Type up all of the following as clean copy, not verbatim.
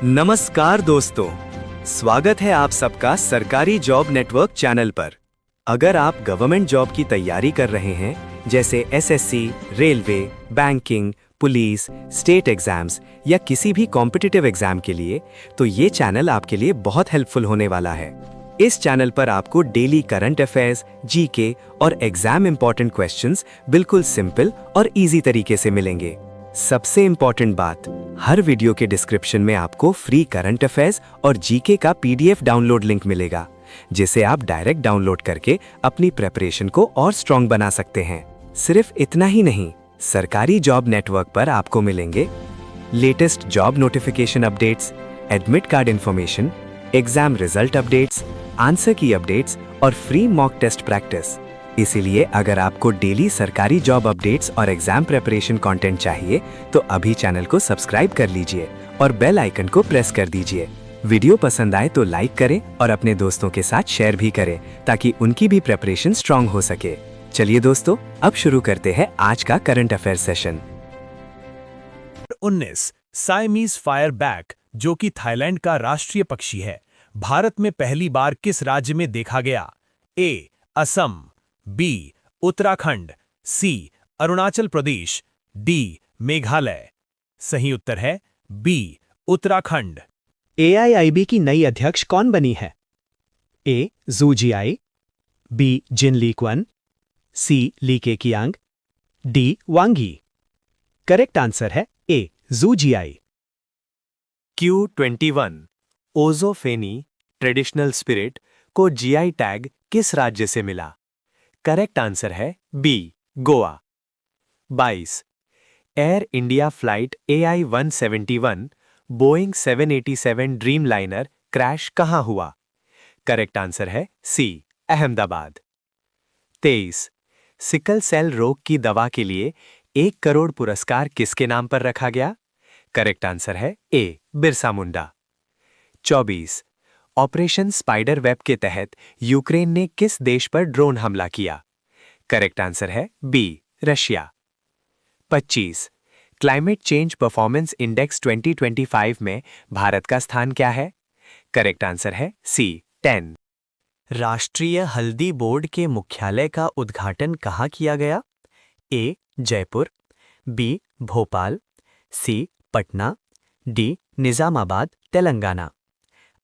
नमस्कार दोस्तों, स्वागत है आप सबका सरकारी जॉब नेटवर्क चैनल पर। अगर आप गवर्नमेंट जॉब की तैयारी कर रहे हैं, जैसे SSC, railway, banking, police, state exams या किसी भी कॉम्पिटिटिव एग्जाम के लिए, तो ये चैनल आपके लिए बहुत हेल्पफुल होने वाला है। इस चैनल पर आपको डेली करंट अफेयर्स, जीके और एग्जाम इंपॉर्टेंट क्वेश्चंस बिल्कुल सिंपल और इजी तरीके से मिलेंगे। सबसे इंपॉर्टेंट बात, हर वीडियो के डिस्क्रिप्शन में आपको फ्री करंट अफेयर्स और जीके का पीडीएफ डाउनलोड लिंक मिलेगा, जिसे आप डायरेक्ट डाउनलोड करके अपनी प्रिपरेशन को और स्ट्रॉन्ग बना सकते हैं। सिर्फ इतना ही नहीं, सरकारी जॉब नेटवर्क पर आपको मिलेंगे latest job notification updates, admit card information, exam result updates, answer की अपडेट्स और फ्री मॉक टेस्ट प्रैक्टिस। इसीलिए अगर आपको डेली सरकारी जॉब अपडेट्स और एग्जाम प्रिपरेशन कंटेंट चाहिए, तो अभी चैनल को सब्सक्राइब कर लीजिए और बेल आइकन को प्रेस कर दीजिए। वीडियो पसंद आए तो लाइक करें और अपने दोस्तों के साथ शेयर भी करें, ताकि उनकी भी प्रिपरेशन स्ट्रांग हो सके। चलिए दोस्तों, अब शुरू करते हैं आज का करंट अफेयर सेशन। 19 साइमीज फायरबैक, जो कि थाईलैंड का राष्ट्रीय पक्षी है, भारत में पहली बार किस राज्य में देखा गया? ए. असम, बी. उत्तराखंड, सी. अरुणाचल प्रदेश, डी. मेघालय। सही उत्तर है बी. उत्तराखंड। एआईआईबी की नई अध्यक्ष कौन बनी है? A. Zou Jiayi, B. Jin Liqun, C. Li Keqiang, D. Wang Yi. Correct answer है ए. Zou Jiayi. Q21 ओज़ोफेनी ट्रेडिशनल स्पिरिट को जीआई टैग किस राज्य से मिला? करेक्ट आंसर है B. Goa. 22 Air India flight AI-171 Boeing 787 Dreamliner crash कहां हुआ? करेक्ट आंसर है सी. अहमदाबाद। 23 सिकल सेल रोग की दवा के लिए 1 करोड़ पुरस्कार किसके नाम पर रखा गया? करेक्ट आंसर है ए. Birsa Munda. 24 operation spider web के तहत यूक्रेन ने किस देश पर ड्रोन हमला किया? करेक्ट आंसर है b. Russia. 25 climate change performance index 2025 में भारत का स्थान क्या है? करेक्ट आंसर है सी. 10। राष्ट्रीय हल्दी बोर्ड के मुख्यालय का उद्घाटन कहाँ किया गया? A. Jaipur, B. Bhopal, C. Patna, D. Nizamabad, Telangana.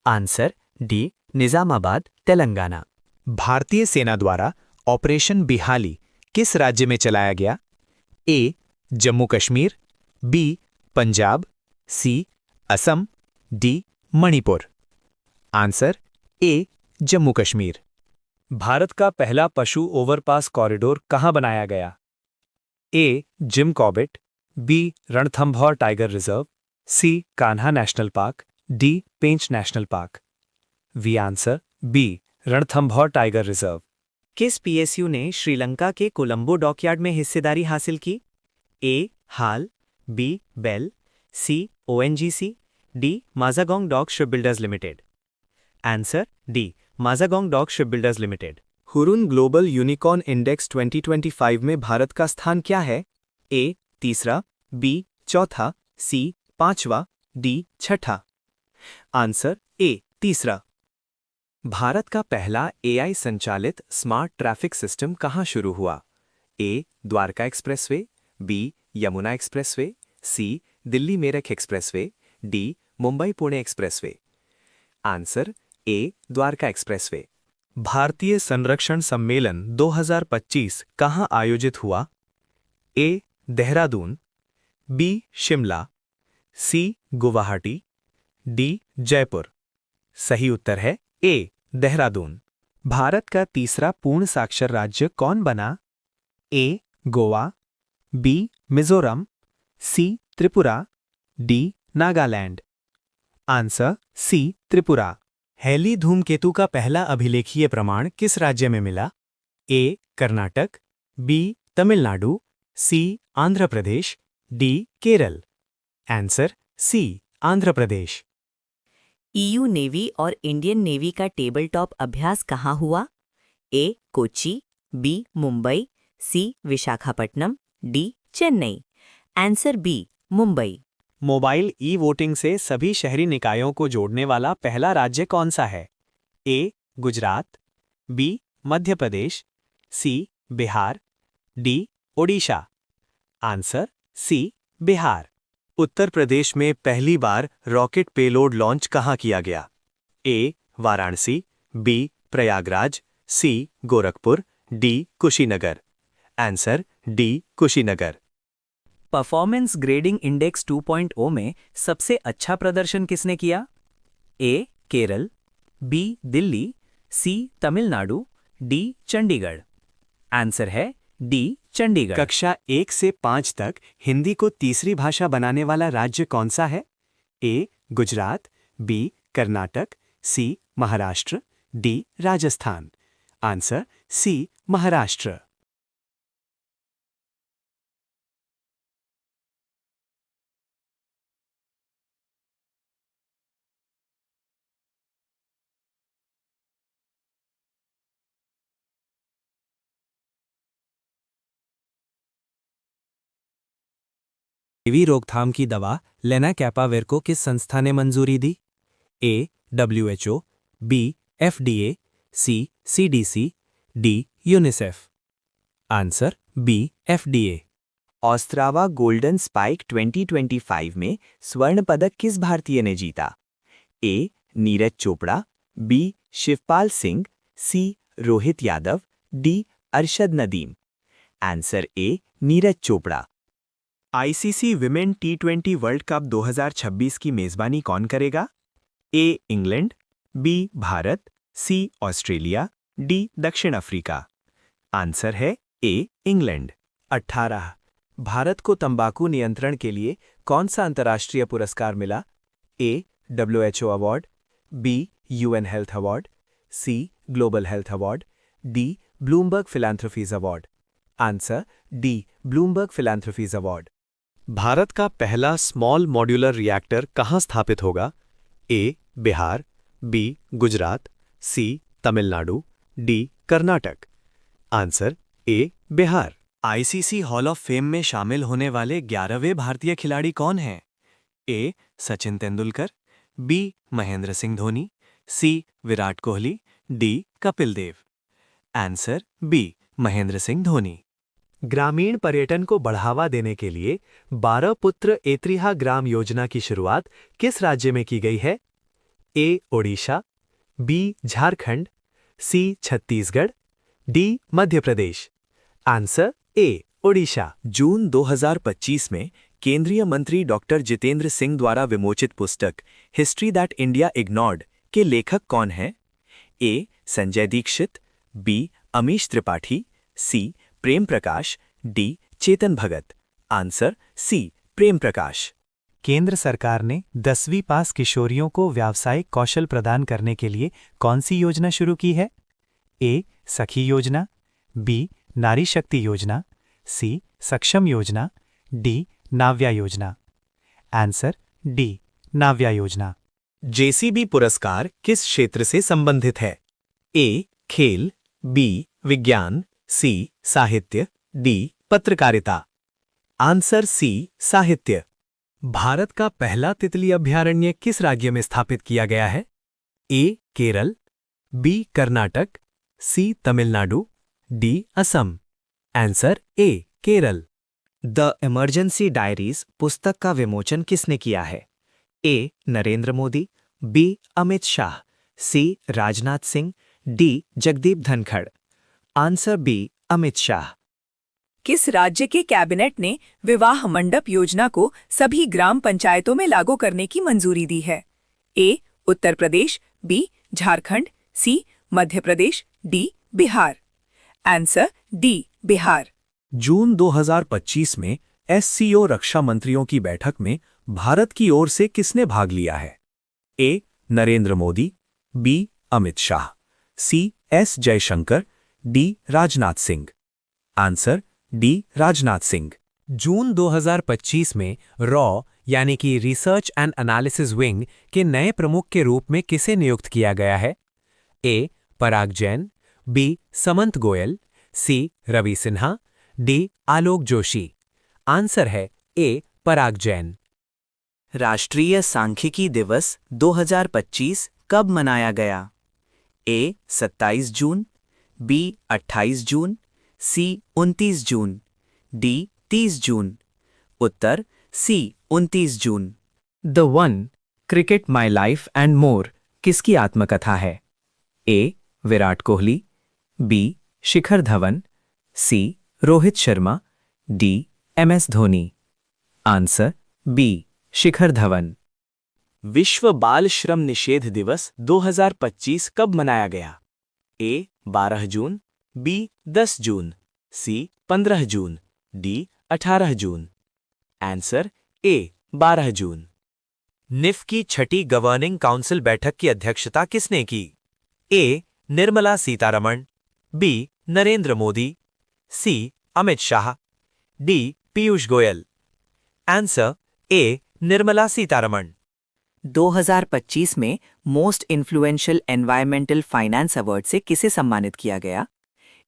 Answer D. Nizamabad, Telangana. भारतीय सेना द्वारा ऑपरेशन बिहाली किस राज्य में चलाया गया? A. Jammu Kashmir, B. Punjab, C. Assam, D. Manipur. Answer A. Jammu Kashmir. Bharat का पहला पशु ओवरपास कॉरिडोर कहां बनाया गया? A. Jim Corbett, B. Ranthambore tiger reserve, C. Kanha national park, D. Pench national park. वी answer B. Ranthambore tiger reserve. किस पीएसयू ने श्रीलंका के कोलंबो डॉकयार्ड में हिस्सेदारी हासिल की? A. HAL, B. BEL, C. ONGC, D. Mazagon dock shipbuilders limited. Answer D. Mazagon dock shipbuilders limited. Hurun global unicorn index 2025 में भारत का स्थान क्या है? ए. तीसरा, बी. चौथा, सी. पांचवा, डी. छठा। Answer A. तीसरा। भारत का पहला एआई संचालित स्मार्ट ट्रैफिक सिस्टम कहां शुरू हुआ? A. Dwarka expressway, B. Yamuna expressway, C. Delhi Meerut expressway, D. Mumbai Pune expressway. Answer A. Dwarka expressway. भारतीय संरक्षण सम्मेलन 2025 कहां आयोजित हुआ? A. Dehradun, B. Shimla, C. Guwahati, D. Jaipur. सही उत्तर है ए. देहरादून। भारत का तीसरा पूर्ण साक्षर राज्य कौन बना? A. Goa, B. Mizoram, C. Tripura, D. Nagaland. Answer C. Tripura. Halley धूमकेतु का पहला अभिलेखीय प्रमाण किस राज्य में मिला? A. Karnataka, B. Tamil Nadu, C. Andhra Pradesh, D. Kerala. Answer C. Andhra Pradesh. EU navy और इंडियन नेवी का टेबल टॉप अभ्यास कहाँ हुआ? A. Kochi, B. Mumbai, C. Visakhapatnam, D. Chennai. Answer B. Mumbai. Mobile e voting से सभी शहरी निकायों को जोड़ने वाला पहला राज्य कौन सा है? A. Gujarat, B. Madhya Pradesh, C. Bihar, D. Odisha. Answer C. Bihar. Uttar Pradesh में पहली बार रॉकेट पेलोड लॉन्च कहाँ किया गया? A. Varanasi, B. Prayagraj, C. Gorakhpur, D. Kushinagar. Answer D. Kushinagar. Performance grading index 2.0 में सबसे अच्छा प्रदर्शन किसने किया? A. Kerala, B. Delhi, C. Tamil Nadu, D. Chandigarh. Answer है डी. चंडीगढ़। कक्षा 1 से 5 तक हिंदी को तीसरी भाषा बनाने वाला राज्य कौन सा है? A. Gujarat, B. Karnataka, C. Maharashtra, D. Rajasthan. Answer C. Maharashtra. TB रोकथाम की दवा लेनाकैपावेर को किस संस्था ने मंजूरी दी? A. WHO, B. FDA, C. CDC, D. UNICEF. Answer B. FDA। Ostrava golden spike 2025 में स्वर्ण पदक किस भारतीय ने जीता? A. Neeraj Chopra, B. Shivpal Singh, C. Rohit Yadav, D. Arshad Nadeem. Answer A. Neeraj Chopra. ICC women T20 world cup 2026 की मेजबानी कौन करेगा? A. England, B. Bharat, C. Australia, D. दक्षिण अफ्रीका। आंसर है ए. इंग्लैंड। 18. भारत को तंबाकू नियंत्रण के लिए कौन सा अंतर्राष्ट्रीय पुरस्कार मिला? A. WHO award, B. UN health award, C. Global health award, D. Bloomberg philanthropies award. Answer D. Bloomberg philanthropies award. Bharat का पहला स्मॉल मॉड्यूलर रिएक्टर कहाँ स्थापित होगा? A. Bihar, B. Gujarat, C. Tamil Nadu, D. Karnataka. Answer A. Bihar. ICC hall of fame में शामिल होने वाले 11वें भारतीय खिलाड़ी कौन हैं? A. Sachin Tendulkar, B. Mahendra Singh Dhoni, C. Virat Kohli, D. Kapil Dev. Answer B. Mahendra Singh Dhoni. ग्रामीण पर्यटन को बढ़ावा देने के लिए 12 पुत्र एत्रिहा ग्राम योजना की शुरुआत किस राज्य में की गई है? A. Odisha, B. Jharkhand, C. Chhattisgarh, D. Madhya Pradesh. Answer A. Odisha. June 2025 में केंद्रीय मंत्री डॉक्टर जितेंद्र सिंह द्वारा विमोचित पुस्तक हिस्ट्री दैट इंडिया इग्नोर्ड के लेखक कौन हैं? A. Sanjay Dixit, B. Amish Tripathi, C. Prem Prakash, D. Chetan Bhagat. Answer C. Prem Prakash. केंद्र सरकार ने 10वीं पास किशोरियों को व्यावसायिक कौशल प्रदान करने के लिए कौन सी योजना शुरू की है? ए. सखी योजना, बी. नारी शक्ति योजना, सी. सक्षम योजना, डी. नाव्या योजना। Answer D. नाव्या योजना। जेसीबी पुरस्कार किस क्षेत्र से संबंधित है? ए. खेल, बी. विज्ञान, सी. साहित्य, डी. पत्रकारिता। Answer c. साहित्य। भारत का पहला तितली अभयारण्य किस राज्य में स्थापित किया गया है? A. Kerala, B. Karnataka, C. Tamil Nadu, D. Assam. Answer A. Kerala. The emergency diaries पुस्तक का विमोचन किसने किया है? A. Narendra Modi, B. Amit Shah, C. Rajnath Singh, D. Jagdeep Dhankhar. Answer B. Amit Shah. किस राज्य के कैबिनेट ने विवाह मंडप योजना को सभी ग्राम पंचायतों में लागू करने की मंजूरी दी है? A. Uttar Pradesh, B. Jharkhand, C. Madhya Pradesh, D. Bihar. Answer D. Bihar. June 2025 में SCO रक्षा मंत्रियों की बैठक में भारत की ओर से किसने भाग लिया है? A. Narendra Modi, B. Amit Shah, C. S. Jaishankar, D. Rajnath Singh. Answer D. Rajnath Singh. June 2025 में रॉ यानी कि रिसर्च एंड एनालिसिस विंग के नए प्रमुख के रूप में किसे नियुक्त किया गया है? ए. पराग जैन, बी. समंत गोयल, सी. रवि सिन्हा, डी. आलोक जोशी। आंसर है ए. पराग जैन। राष्ट्रीय सांख्यिकी दिवस 2025 कब मनाया गया? A 27 June, B 28 June, C 29 June, D 30 June. उत्तर C 29 June. The one cricket my life and more किसकी आत्मकथा है? A Virat Kohli, B Shikhar Dhawan, C Rohit Sharma, D MS Dhoni. Answer B Shikhar Dhawan. विश्व बाल श्रम निषेध दिवस 2025 कब मनाया गया? A 12 June, B 10 June, C 15 June, D 18 June. Answer A 12 जून। निफ की छठी गवर्निंग काउंसिल बैठक की अध्यक्षता किसने की? A Nirmala Sitharaman, B Narendra Modi, C Amit Shah, D Piyush Goyal. Answer A Nirmala Sitharaman. 2025 में most influential environmental finance award से किसे सम्मानित किया गया?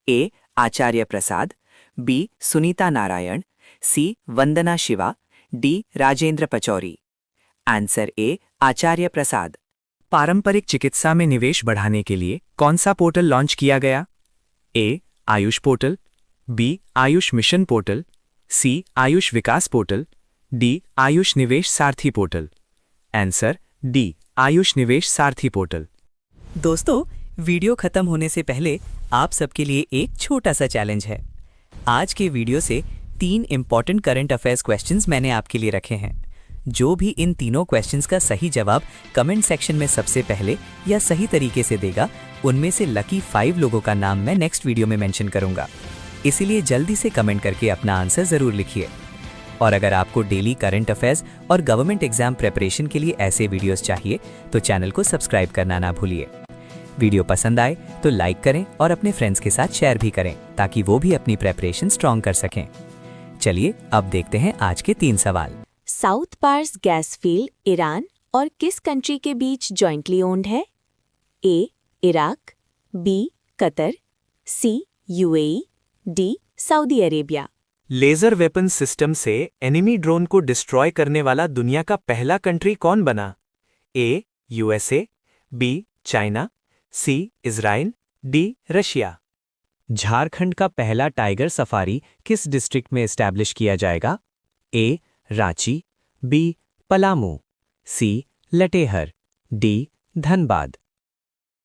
A Acharya Prasad, B Sunita Narain, C Vandana Shiva, D Rajendra Pachauri. Answer A Acharya Prasad. पारंपरिक चिकित्सा में निवेश बढ़ाने के लिए कौन सा पोर्टल लॉन्च किया गया? A Ayush portal, B Ayush mission portal, C Ayush Vikas portal, D Ayush Nivesh Saarthi portal. Answer D Ayush Nivesh Saarthi portal. दोस्तों, वीडियो खत्म होने से पहले आप सबके लिए एक छोटा सा चैलेंज है। आज के वीडियो से 3 इंपॉर्टेंट करंट अफेयर्स क्वेश्चंस मैंने आपके लिए रखे हैं। जो भी इन तीनों क्वेश्चंस का सही जवाब कमेंट सेक्शन में सबसे पहले या सही तरीके से देगा, उनमें से लकी 5 लोगों का नाम मैं नेक्स्ट वीडियो में मेंशन करूंगा। इसीलिए जल्दी से कमेंट करके अपना आंसर जरूर लिखिए। और अगर आपको डेली करंट अफेयर्स और गवर्नमेंट एग्जाम प्रिपरेशन के लिए ऐसे वीडियोस चाहिए तो चैनल को सब्सक्राइब करना ना भूलिए। वीडियो पसंद आए तो लाइक करें और अपने फ्रेंड्स के साथ शेयर भी करें ताकि वो भी अपनी प्रेपरेशन स्ट्रॉन्ग कर सकें। चलिए अब देखते हैं आज के 3 सवाल। South Pars gas field Iran और किस कंट्री के बीच जॉइंटली ओन्ड है? A Iraq, b Qatar, c UAE, d Saudi Arabia. Laser weapon system से एनिमी ड्रोन को डिस्ट्रॉय करने वाला दुनिया का पहला कंट्री कौन बना? A USA, b China, c Israel, d Russia. Jharkhand का पहला टाइगर सफारी किस डिस्ट्रिक्ट में एस्टैब्लिश किया जाएगा? A Ranchi, b Palamu, c Latehar, d Dhanbad.